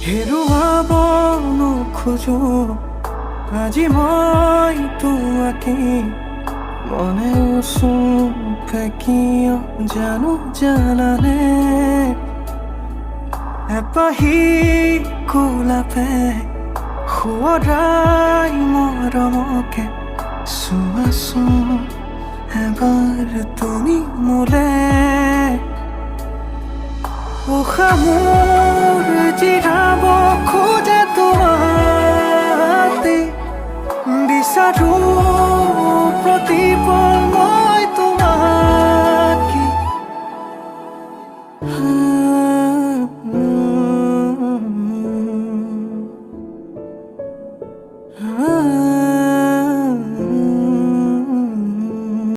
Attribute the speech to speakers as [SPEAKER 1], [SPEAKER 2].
[SPEAKER 1] হেৰুৱাব নোখোজো আজি মই তোমাকে মনে উচুকে কিয় জানো জানানে এপাহি গোলাপে শুৱৰাই মৰমকে চোৱাচোন এবাৰ তুমি মোলে উশাহ মোৰ জিৰাব